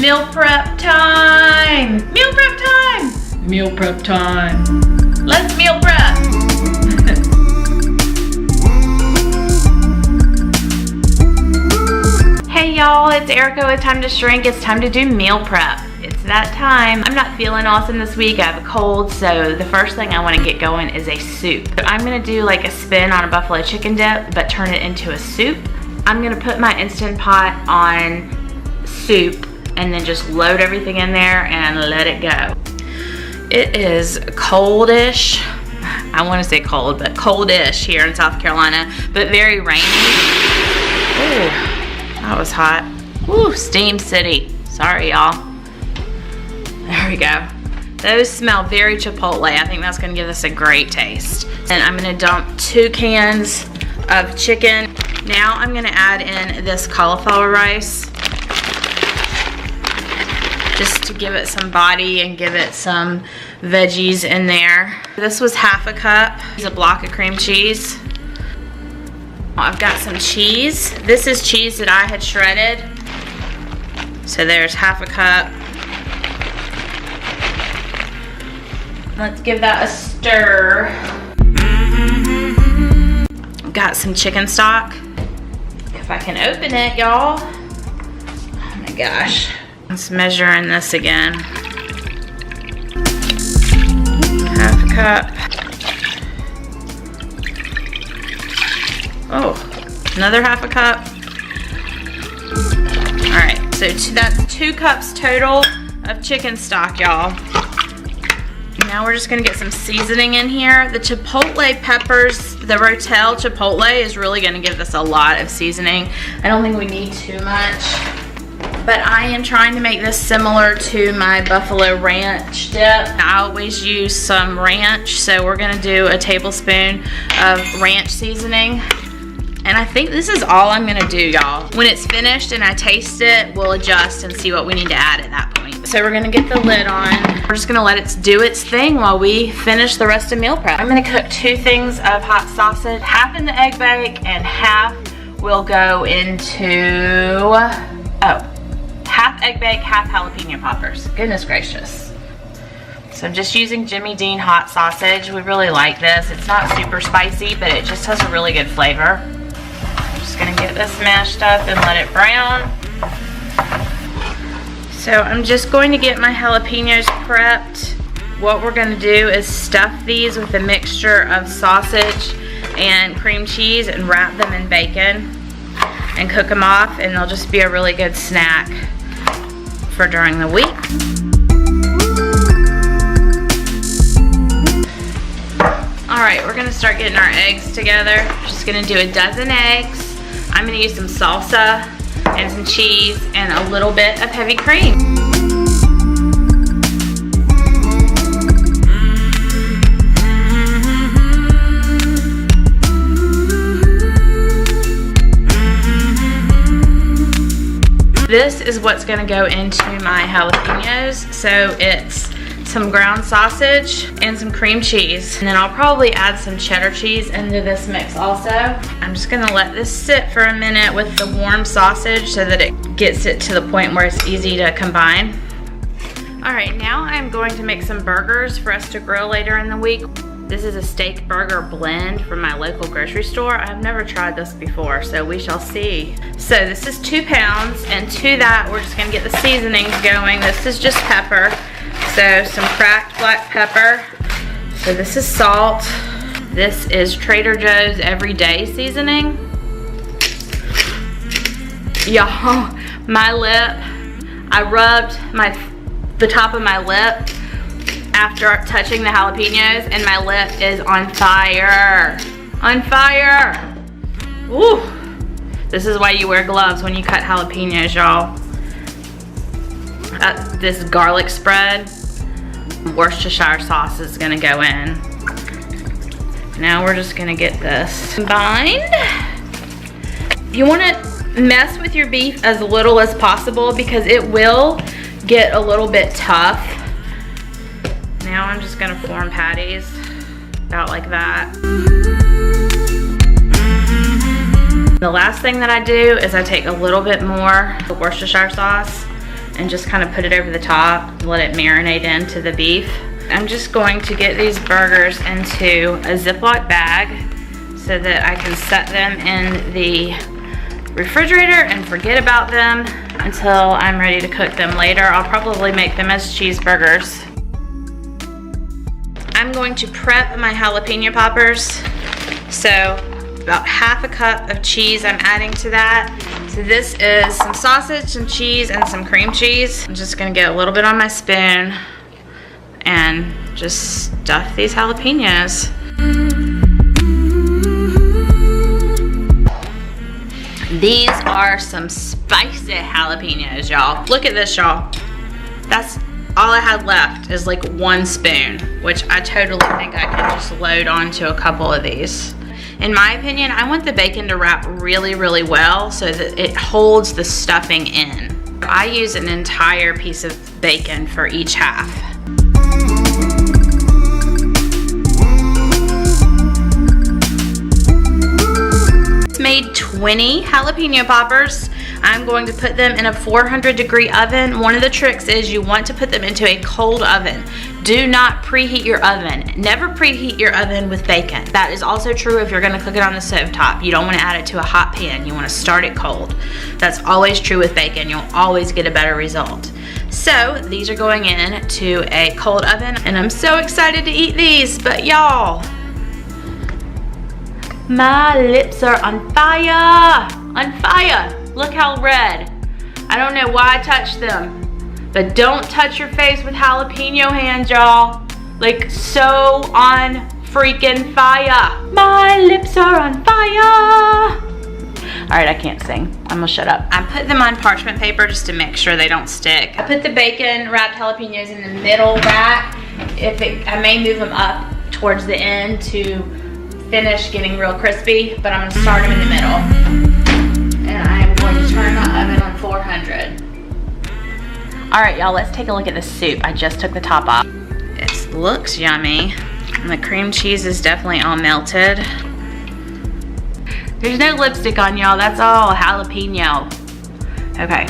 Meal prep time! Meal prep time! Meal prep time. Let's meal prep! Hey y'all, it's Erica with Time to Shrink. It's time to do meal prep. It's that time. I'm not feeling awesome this week. I have a cold, so the first thing I want to get going is a soup. I'm going to do like a spin on a buffalo chicken dip, but turn it into a soup. I'm going to put my Instant Pot on soup and then just load everything in there and let it go. It is coldish. I want to say cold, but coldish here in South Carolina, but very rainy. Ooh, that was hot. Ooh, Steam City. Sorry, y'all. There we go. Those smell very Chipotle. I think that's gonna give us a great taste. And I'm gonna dump 2 cans of chicken. Now I'm gonna add in this cauliflower rice, just to give it some body and give it some veggies in there. This was half a cup. It's a block of cream cheese. I've got some cheese. This is cheese that I had shredded. So there's half a cup. Let's give that a stir. Got some chicken stock. If I can open it, y'all. Oh my gosh. Let's measure in this again. Half a cup. Oh, another half a cup. All right, so that's 2 cups total of chicken stock, y'all. Now we're just gonna get some seasoning in here. The Chipotle peppers, the Rotel Chipotle is really gonna give this a lot of seasoning. I don't think we need too much, but I am trying to make this similar to my Buffalo Ranch dip. I always use some ranch, so we're gonna do a tablespoon of ranch seasoning. And I think this is all I'm gonna do, y'all. When it's finished and I taste it, we'll adjust and see what we need to add at that point. So we're gonna get the lid on. We're just gonna let it do its thing while we finish the rest of meal prep. I'm gonna cook 2 things of hot sausage, half in the egg bake and half will go into, half egg bake, half jalapeno poppers. Goodness gracious. So I'm just using Jimmy Dean hot sausage. We really like this. It's not super spicy, but it just has a really good flavor. Just gonna get this mashed up and let it brown. So I'm just going to get my jalapenos prepped. What we're gonna do is stuff these with a mixture of sausage and cream cheese and wrap them in bacon and cook them off, and they'll just be a really good snack for during the week. All right, we're gonna start getting our eggs together. Just gonna do a dozen eggs. I'm gonna use some salsa and some cheese and a little bit of heavy cream. This is what's gonna go into my jalapenos. So it's some ground sausage and some cream cheese, and then I'll probably add some cheddar cheese into this mix also. I'm just gonna let this sit for a minute with the warm sausage so that it gets it to the point where it's easy to combine. All right, now I'm going to make some burgers for us to grill later in the week. This is a steak burger blend from my local grocery store. I've never tried this before, so we shall see. So this is 2 pounds, and to that we're just gonna get the seasonings going. This is just pepper. So some cracked black pepper. So this is salt. This is Trader Joe's everyday seasoning. Y'all, my lip, I rubbed the top of my lip after touching the jalapenos, and my lip is on fire. On fire. Ooh. This is why you wear gloves when you cut jalapenos, y'all. This garlic spread, Worcestershire sauce is gonna go in. Now we're just gonna get this combined. You wanna mess with your beef as little as possible because it will get a little bit tough. Now I'm just gonna form patties, about like that. The last thing that I do is I take a little bit more of Worcestershire sauce and just kind of put it over the top and let it marinate into the beef. I'm just going to get these burgers into a Ziploc bag so that I can set them in the refrigerator and forget about them until I'm ready to cook them later. I'll probably make them as cheeseburgers. I'm going to prep my jalapeno poppers. So about half a cup of cheese I'm adding to that. So this is some sausage, some cheese, and some cream cheese. I'm just gonna get a little bit on my spoon and just stuff these jalapenos. These are some spicy jalapenos, y'all. Look at this, y'all. That's all I had left is like 1 spoon, which I totally think I can just load onto a couple of these. In my opinion, I want the bacon to wrap really, really well so that it holds the stuffing in. I use an entire piece of bacon for each half. Made 20 jalapeno poppers. I'm going to put them in a 400-degree oven. One of the tricks is you want to put them into a cold oven. Do not preheat your oven. Never preheat your oven with bacon. That is also true if you're gonna cook it on the stovetop. You don't wanna add it to a hot pan. You wanna start it cold. That's always true with bacon. You'll always get a better result. So these are going in to a cold oven, and I'm so excited to eat these, but y'all, my lips are on fire, on fire. Look how red. I don't know why I touched them, but don't touch your face with jalapeno hands, y'all. Like so on freaking fire. My lips are on fire. All right, I can't sing. I'm gonna shut up. I put them on parchment paper just to make sure they don't stick. I put the bacon wrapped jalapenos in the middle rack. I may move them up towards the end to finish getting real crispy, but I'm gonna start them in the middle. And I'm going to turn my oven on 400. All right, y'all, let's take a look at the soup. I just took the top off. It looks yummy. And the cream cheese is definitely all melted. There's no lipstick on, y'all. That's all jalapeno. Okay.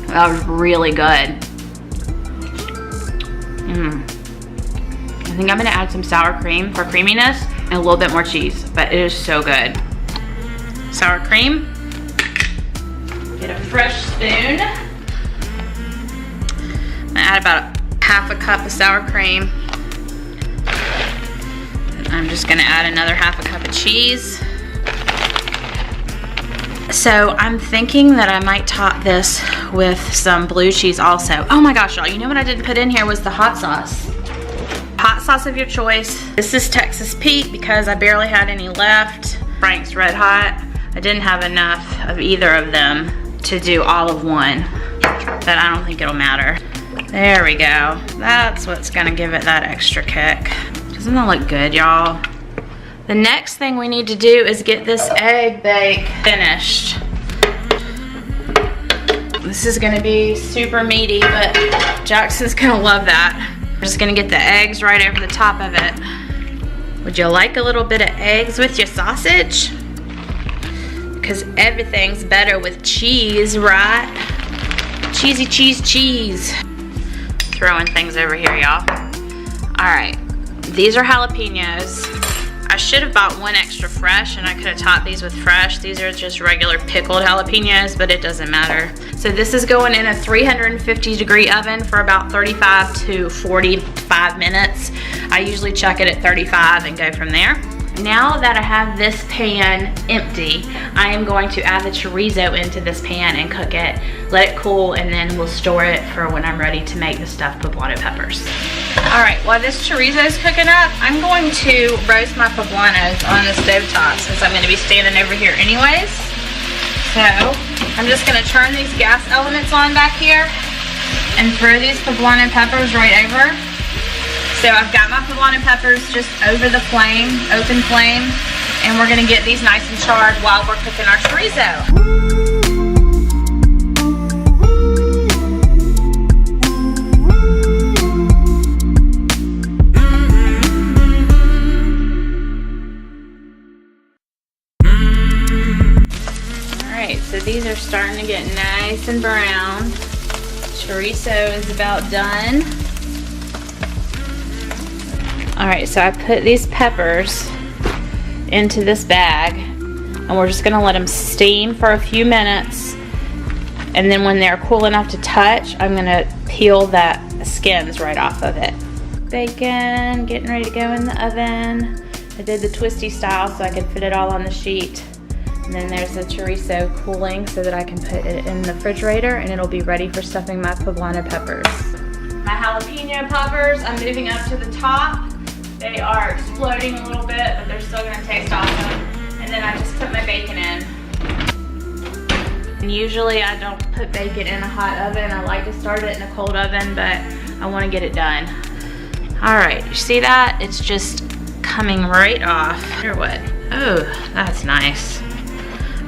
That was really good. I think I'm gonna add some sour cream for creaminess and a little bit more cheese, but it is so good. Sour cream. Get a fresh spoon. I'm gonna add about half a cup of sour cream. And I'm just gonna add another half a cup of cheese. So I'm thinking that I might top this with some blue cheese also. Oh my gosh, y'all, you know what I didn't put in here was the hot sauce. Hot sauce of your choice. This is Texas Pete because I barely had any left. Frank's Red Hot. I didn't have enough of either of them to do all of one, but I don't think it'll matter. There we go. That's what's gonna give it that extra kick. Doesn't that look good, y'all? The next thing we need to do is get this egg bake finished. This is gonna be super meaty, but Jackson's gonna love that. We're just gonna get the eggs right over the top of it. Would you like a little bit of eggs with your sausage? Because everything's better with cheese, right? Cheesy cheese, cheese. Throwing things over here, y'all. All right, these are jalapenos. I should have bought one extra fresh and I could have topped these with fresh. These are just regular pickled jalapenos, but it doesn't matter. So this is going in a 350-degree oven for about 35 to 45 minutes. I usually check it at 35 and go from there. Now that I have this pan empty, I am going to add the chorizo into this pan and cook it, let it cool, and then we'll store it for when I'm ready to make the stuffed poblano peppers. All right, while this chorizo is cooking up, I'm going to roast my poblanos on the stovetop since I'm gonna be standing over here anyways. So I'm just gonna turn these gas elements on back here and throw these poblano peppers right over. So I've got my poblano peppers just over the flame, open flame, and we're gonna get these nice and charred while we're cooking our chorizo. starting to get nice and brown. Chorizo is about done. Alright, so I put these peppers into this bag, and we're just gonna let them steam for a few minutes, and then when they're cool enough to touch, I'm gonna peel that skins right off of it. Bacon getting ready to go in the oven. I did the twisty style so I could fit it all on the sheet. And then there's the chorizo cooling so that I can put it in the refrigerator, and it'll be ready for stuffing my poblano peppers. My jalapeno poppers, I'm moving up to the top. They are exploding a little bit, but they're still gonna taste awesome. And then I just put my bacon in. And usually I don't put bacon in a hot oven. I like to start it in a cold oven, but I wanna get it done. All right, you see that? It's just coming right off. Or what? Oh, that's nice.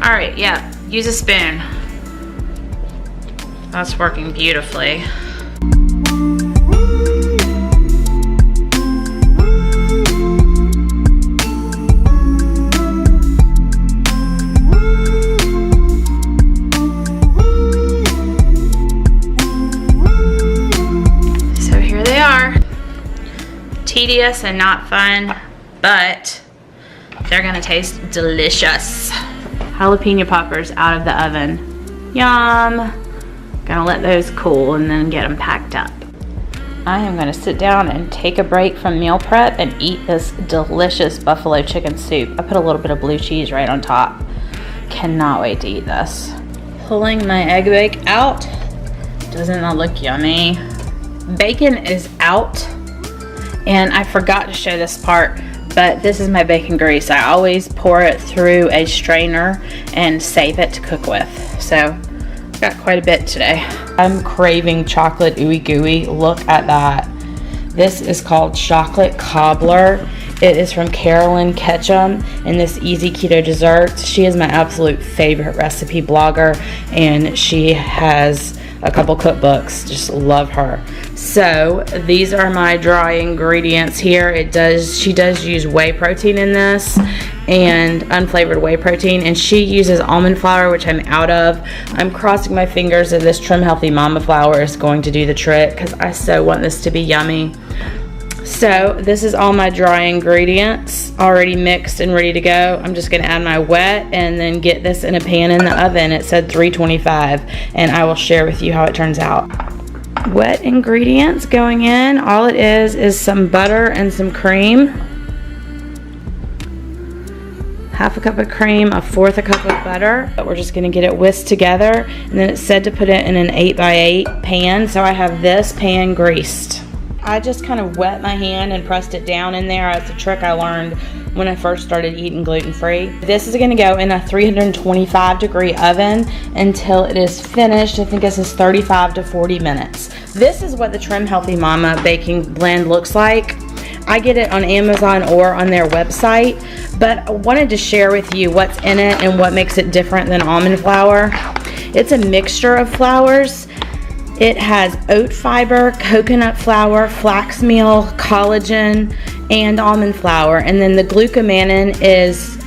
All right, yeah, use a spoon. That's working beautifully. Tedious and not fun, but they're gonna taste delicious. Jalapeno poppers out of the oven. Yum. Gonna let those cool and then get them packed up. I am gonna sit down and take a break from meal prep and eat this delicious buffalo chicken soup. I put a little bit of blue cheese right on top. Cannot wait to eat this. Pulling my egg bake out. Doesn't that look yummy? Bacon is out. And I forgot to show this part, but this is my bacon grease. I always pour it through a strainer and save it to cook with. So, got quite a bit today. I'm craving chocolate ooey gooey. Look at that. This is called chocolate cobbler. It is from Carolyn Ketchum in this Easy Keto Desserts. She is my absolute favorite recipe blogger, and she has a couple cookbooks. Just love her. So these are my dry ingredients here. She does use whey protein in this, and unflavored whey protein, and she uses almond flour, which I'm out of. I'm crossing my fingers that this Trim Healthy Mama flour is going to do the trick, because I so want this to be yummy. So this is all my dry ingredients already mixed and ready to go. I'm just going to add my wet and then get this in a pan in the oven. It said 325, and I will share with you how it turns out. Wet ingredients going in. All it is some butter and some cream. Half a cup of cream, a fourth a cup of butter. But we're just going to get it whisked together, and then it said to put it in an 8x8 pan, so I have this pan greased. I just kind of wet my hand and pressed it down in there. It's a trick I learned when I first started eating gluten-free. This is going to go in a 325-degree oven until it is finished. I think this is 35 to 40 minutes. This is what the Trim Healthy Mama baking blend looks like. I get it on Amazon or on their website, but I wanted to share with you what's in it and what makes it different than almond flour. It's a mixture of flours. It has oat fiber, coconut flour, flax meal, collagen, and almond flour. And then the glucomannan is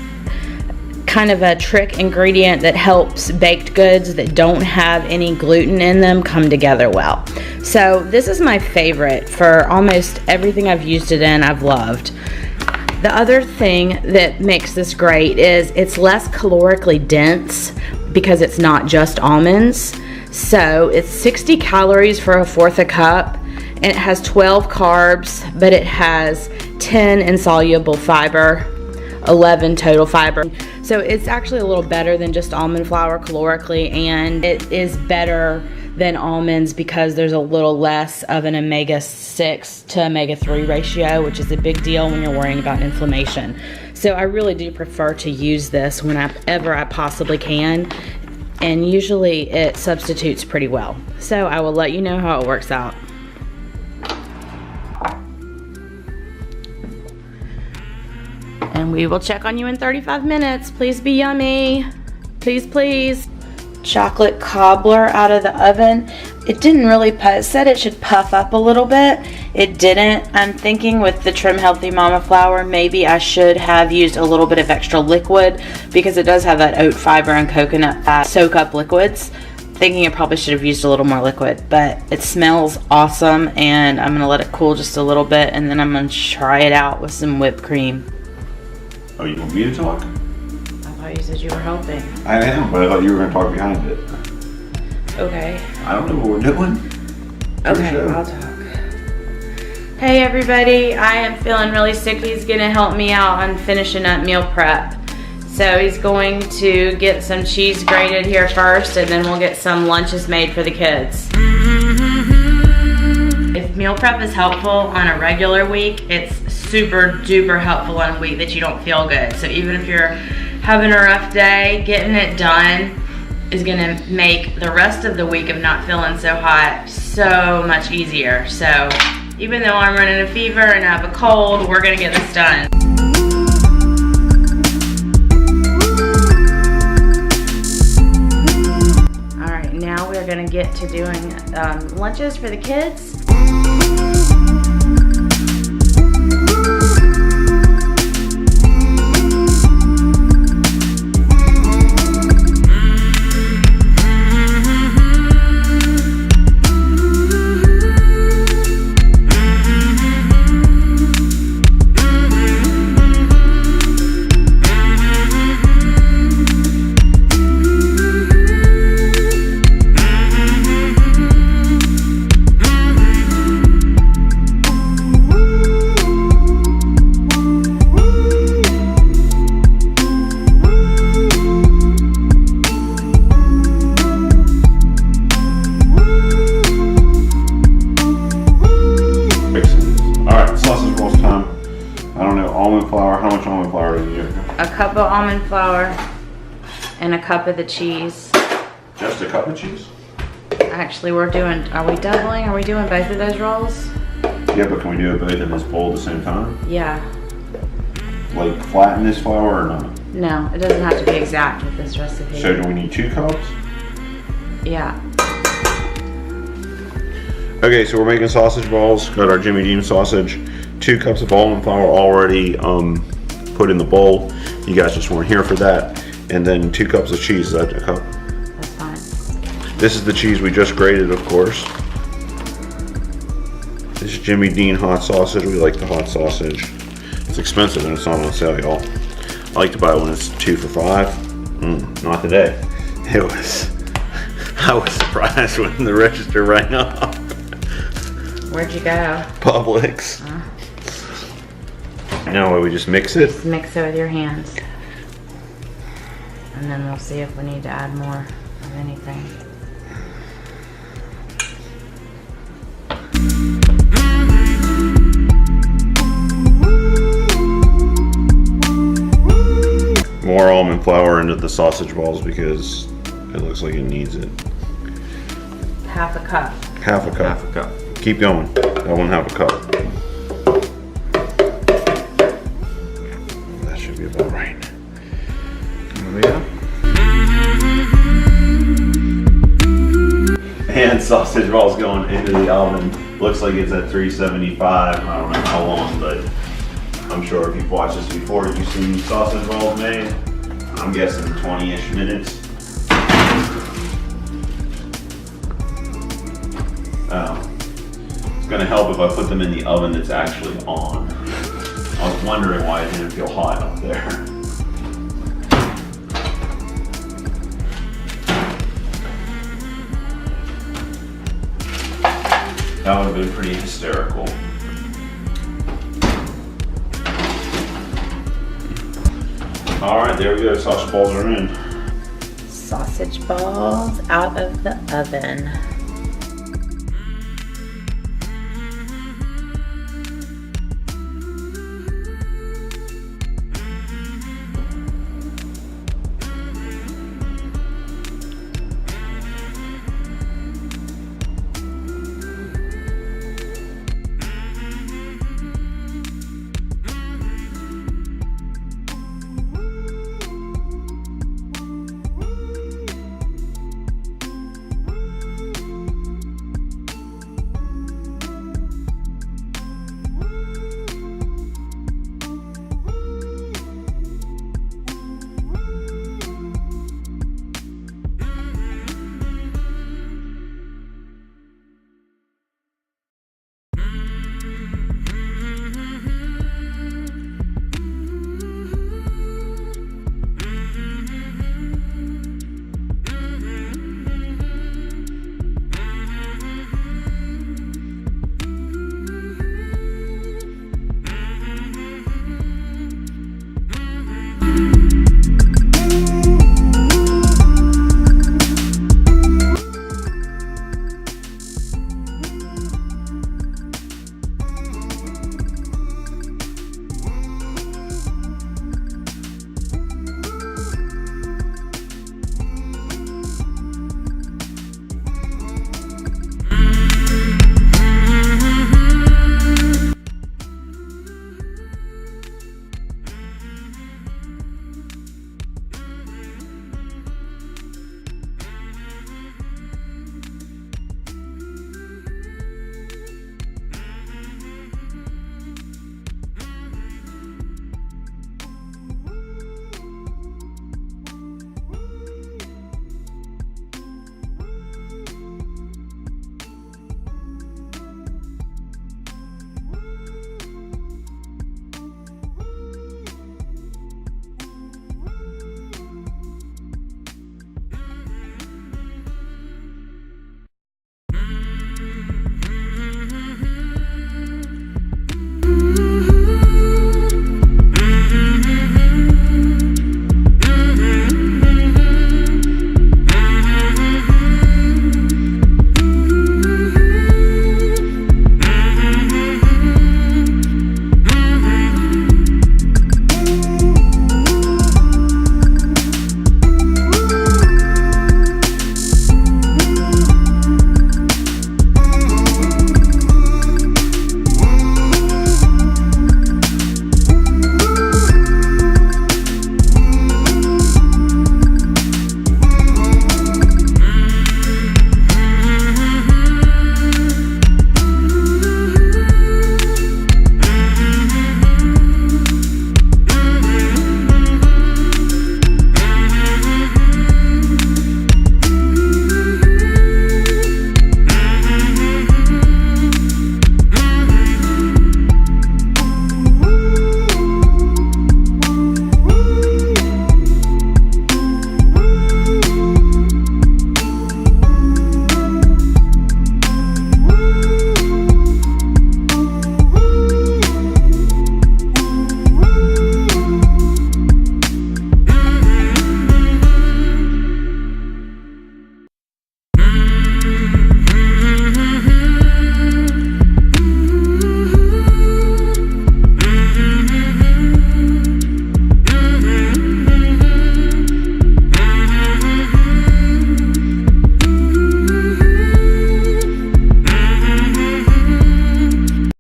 kind of a trick ingredient that helps baked goods that don't have any gluten in them come together well. So this is my favorite for almost everything I've used it in, I've loved. The other thing that makes this great is it's less calorically dense because it's not just almonds. So it's 60 calories for a fourth a cup, and it has 12 carbs, but it has 10 insoluble fiber, 11 total fiber. So it's actually a little better than just almond flour calorically, and it is better than almonds because there's a little less of an omega-6 to omega-3 ratio, which is a big deal when you're worrying about inflammation. So I really do prefer to use this whenever I possibly can. And usually it substitutes pretty well. So I will let you know how it works out. And we will check on you in 35 minutes. Please be yummy. Please, please. Chocolate cobbler out of the oven. It didn't really puff. It said it should puff up a little bit. It didn't. I'm thinking with the Trim Healthy Mama flour, maybe I should have used a little bit of extra liquid because it does have that oat fiber and coconut fat soak up liquids. Thinking I probably should have used a little more liquid, but it smells awesome, and I'm gonna let it cool just a little bit, and then I'm gonna try it out with some whipped cream. Oh, you want me to talk? I thought you said you were helping. I am, but I thought you were gonna talk behind it. Okay. I don't know what we're doing. Okay, I'll talk. Hey everybody, I am feeling really sick. He's gonna help me out on finishing up meal prep. So he's going to get some cheese grated here first, and then we'll get some lunches made for the kids. If meal prep is helpful on a regular week, it's super duper helpful on a week that you don't feel good. So even if you're having a rough day, getting it done is gonna make the rest of the week of not feeling so hot so much easier. So even though I'm running a fever and I have a cold, we're gonna get this done. All right, now we're gonna get to doing lunches for the kids. A cup of almond flour and a cup of the cheese. Just a cup of cheese? Actually, are we doubling? Are we doing both of those rolls? Yeah, but can we do it both in this bowl at the same time? Yeah. Like flatten this flour or not? No, it doesn't have to be exact with this recipe. So do we need 2 cups? Yeah. Okay, so we're making sausage balls. Got our Jimmy Dean sausage. 2 cups of almond flour already put in the bowl. You guys just weren't here for that. And then 2 cups of cheese. Is that a cup? That's fine. This is the cheese we just grated, of course. This is Jimmy Dean hot sausage. We like the hot sausage. It's expensive and it's not on sale, y'all. I like to buy it when it's 2 for $5. Not today. I was surprised when the register rang up. Where'd you go? Publix. Now we just mix it? Just mix it with your hands. And then we'll see if we need to add more of anything. More almond flour into the sausage balls because it looks like it needs it. Half a cup. Half a cup. Half a cup. Keep going. I want half a cup. That should be about right. Yeah. And sausage balls going into the oven. Looks like it's at 375. I don't know how long, but I'm sure if you've watched this before, you've seen sausage balls made. I'm guessing 20-ish minutes. It's gonna help if I put them in the oven that's actually on. I was wondering why it didn't feel hot up there. That would have been pretty hysterical. All right, there we go. Sausage balls are in. Sausage balls out of the oven.